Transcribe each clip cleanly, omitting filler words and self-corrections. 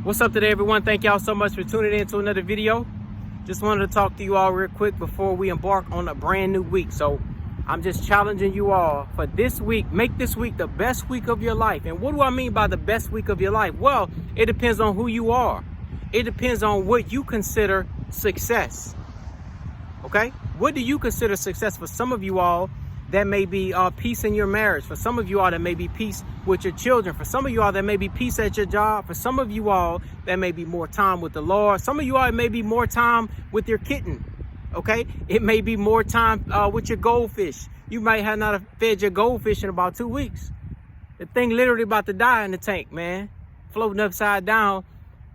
What's up today, everyone? Thank y'all so much for tuning in to another video. Just wanted to talk to you all real quick before we embark on a brand new week. So I'm just challenging you all for this week. Make this week the best week of your life. And what do I mean by the best week of your life? Well, it depends on who you are. It depends on what you consider success. Okay? What do you consider success? For some of you all, that may be peace in your marriage. For some of you all, that may be peace with your children. For some of you all, that may be peace at your job. For some of you all, that may be more time with the Lord. Some of you all, it may be more time with your kitten. Okay? It may be more time with your goldfish. You might have not fed your goldfish in about 2 weeks. The thing literally about to die in the tank, man. Floating upside down.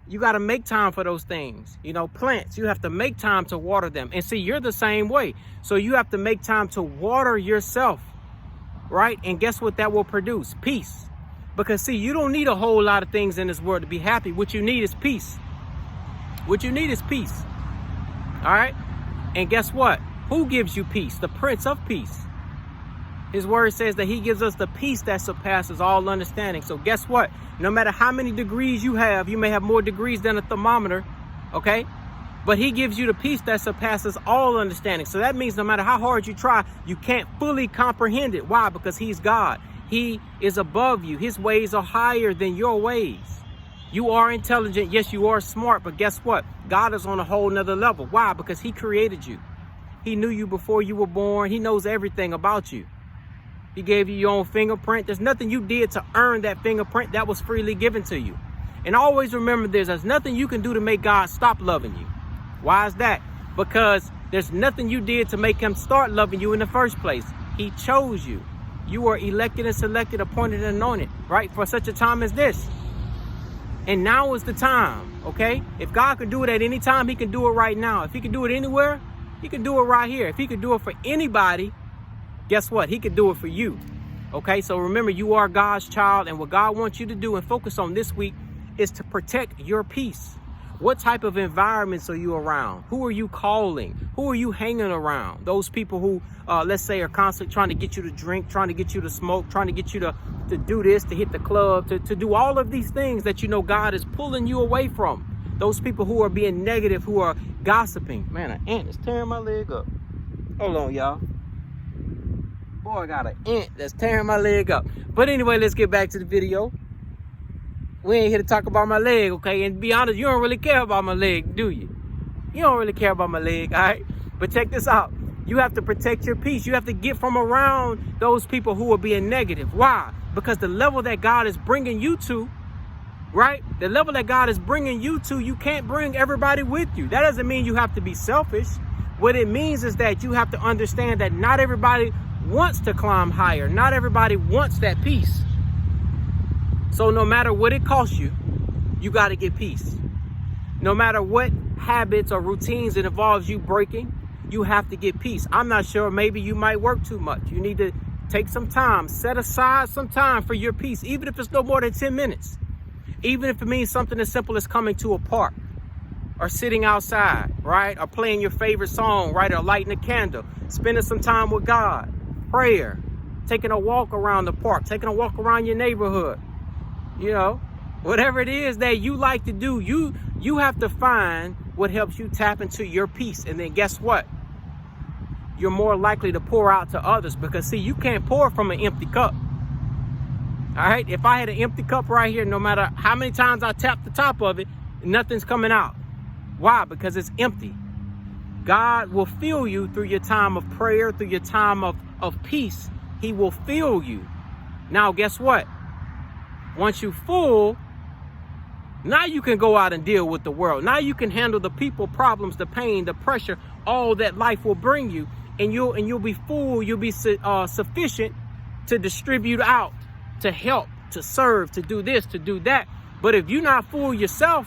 You got to make time for those things. You know, plants, you have to make time to water them. And see, you're the same way. So you have to make time to water yourself, right? And guess what that will produce? Peace. Because see, you don't need a whole lot of things in this world to be happy. What you need is peace. What you need is peace. All right? And guess what? Who gives you peace? The Prince of Peace. His word says that he gives us the peace that surpasses all understanding. So guess what? No matter how many degrees you may have more degrees than a thermometer, okay? But he gives you the peace that surpasses all understanding. So that means no matter how hard you try, you can't fully comprehend it. Why? Because he's God. He is above you. His ways are higher than your ways. You are intelligent. Yes, you are smart. But guess what? God is on a whole nother level. Why? Because he created you. He knew you before you were born. He knows everything about you. He gave you your own fingerprint. There's nothing you did to earn that fingerprint. That was freely given to you. And always remember this, there's nothing you can do to make God stop loving you. Why is that? Because there's nothing you did to make him start loving you in the first place. He chose you. You were elected and selected, appointed and anointed, right? For such a time as this. And now is the time, okay? If God could do it at any time, he can do it right now. If he can do it anywhere, he can do it right here. If he could do it for anybody, guess what? He could do it for you. Okay, so remember, you are God's child, and what God wants you to do and focus on this week is to protect your peace. What type of environments are you around? Who are you calling? Who are you hanging around? Those people who, let's say, are constantly trying to get you to drink, trying to get you to smoke, trying to get you to do this, to hit the club, to do all of these things that you know God is pulling you away from. Those people who are being negative, who are gossiping. Man, an ant is tearing my leg up. Hold on, y'all. Boy, I got an ant that's tearing my leg up. But anyway, let's get back to the video. We ain't here to talk about my leg, okay? And to be honest, you don't really care about my leg, do you? You don't really care about my leg, all right? But check this out. You have to protect your peace. You have to get from around those people who are being negative. Why? Because the level that God is bringing you to, right? The level that God is bringing you to, you can't bring everybody with you. That doesn't mean you have to be selfish. What it means is that you have to understand that not everybody wants to climb higher. Not everybody wants that peace. So no matter what it costs you, you got to get peace. No matter what habits or routines it involves you breaking, you have to get peace. I'm not sure, maybe you might work too much. You need to take some time, set aside some time for your peace, even if it's no more than 10 minutes. Even if it means something as simple as coming to a park or sitting outside, right? Or playing your favorite song, right? Or lighting a candle, spending some time with God. Prayer, taking a walk around the park, taking a walk around your neighborhood, you know, whatever it is that you like to do, you have to find what helps you tap into your peace. And then guess what? You're more likely to pour out to others, because see, you can't pour from an empty cup. All right. If I had an empty cup right here, no matter how many times I tap the top of it, nothing's coming out. Why? Because it's empty. God will fill you through your time of prayer, through your time of peace. He will fill you. Now, guess what? Once you're full, now you can go out and deal with the world. Now you can handle the people, problems, the pain, the pressure, all that life will bring you. And you'll be full. You'll be sufficient to distribute out, to help, to serve, to do this, to do that. But if you're not full yourself,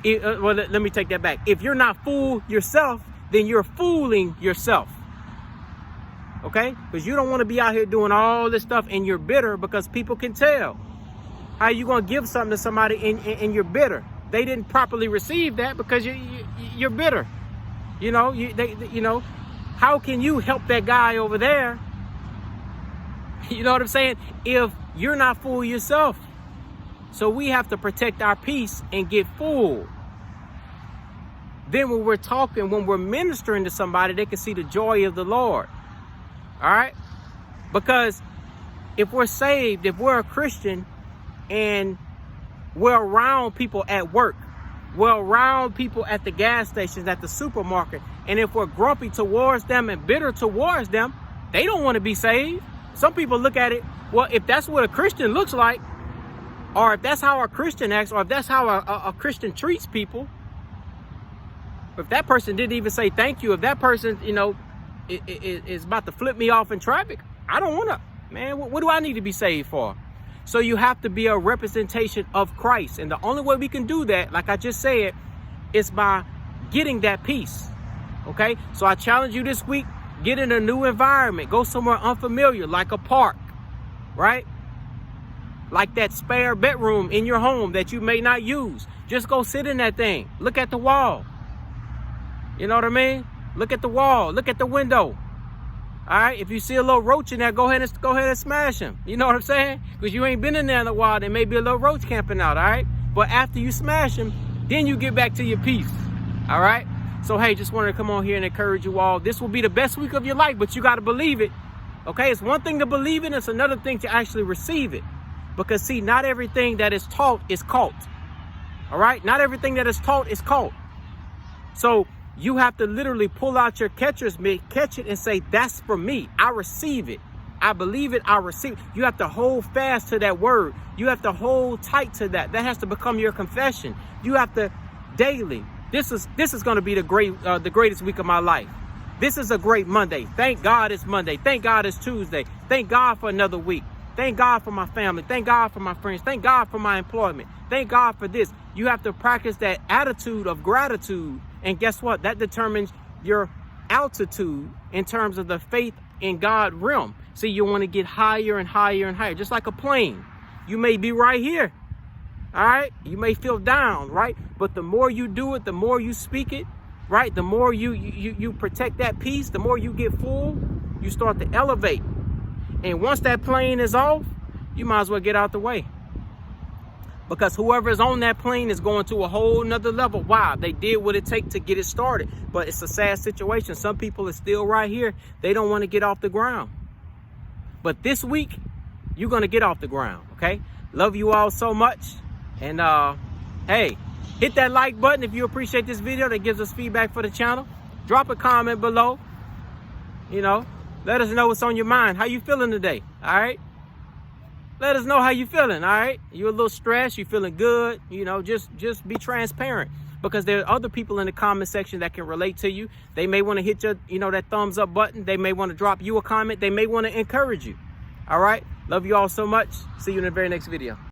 well, let me take that back. If you're not full yourself, then you're fooling yourself. Okay? Because you don't want to be out here doing all this stuff and you're bitter, because people can tell. How are you going to give something to somebody and you're bitter? They didn't properly receive that because you're bitter. You know, you know, how can you help that guy over there? You know what I'm saying? If you're not full yourself. So we have to protect our peace and get full. Then when we're talking, when we're ministering to somebody, they can see the joy of the Lord. All right? Because if we're saved, if we're a Christian and we're around people at work, we're around people at the gas stations, at the supermarket, and if we're grumpy towards them and bitter towards them, they don't want to be saved. Some people look at it, well, if that's what a Christian looks like, or if that's how a Christian acts, or if that's how a Christian treats people, if that person didn't even say thank you, if that person, you know, is about to flip me off in traffic, I don't want to, man, what do I need to be saved for? So you have to be a representation of Christ. And the only way we can do that, like I just said, is by getting that peace. Okay? So I challenge you this week, get in a new environment. Go somewhere unfamiliar, like a park, right? Like that spare bedroom in your home that you may not use. Just go sit in that thing. Look at the wall. You know what I mean? Look at the wall. Look at the window. All right, if you see a little roach in there, go ahead and smash him. You know what I'm saying? Because you ain't been in there in a while. There may be a little roach camping out, all right? But after you smash him, then you get back to your peace, all right? So, hey, just wanted to come on here and encourage you all. This will be the best week of your life, but you got to believe it, okay? It's one thing to believe it. It's another thing to actually receive it. Because, see, not everything that is taught is caught, all right? Not everything that is taught is caught. So you have to literally pull out your catcher's mitt, catch it, and say, that's for me. I receive it. I believe it. I receive it. You have to hold fast to that word. You have to hold tight to that. That has to become your confession. You have to daily. This is going to be the greatest week of my life. This is a great Monday. Thank God it's Monday. Thank God it's Tuesday. Thank God for another week. Thank God for my family. Thank God for my friends. Thank God for my employment. Thank God for this. You have to practice that attitude of gratitude. And guess what? That determines your altitude in terms of the faith in God realm. See, you want to get higher and higher and higher, just like a plane. You may be right here, all right? You may feel down, right? But the more you do it, the more you speak it, right? The more you protect that peace, the more you get full, you start to elevate. And once that plane is off, you might as well get out the way. Because whoever is on that plane is going to a whole nother level. Wow, they did what it takes to get it started. But it's a sad situation. Some people are still right here. They don't want to get off the ground. But this week, you're going to get off the ground, okay? Love you all so much. And, hey, hit that like button if you appreciate this video. That gives us feedback for the channel. Drop a comment below. You know, let us know what's on your mind. How you feeling today, all right? Let us know how you feeling, all right? You a little stressed, you feeling good, you know, just be transparent. Because there are other people in the comment section that can relate to you. They may want to hit your, you know, that thumbs up button. They may want to drop you a comment. They may want to encourage you. All right? Love you all so much. See you in the very next video.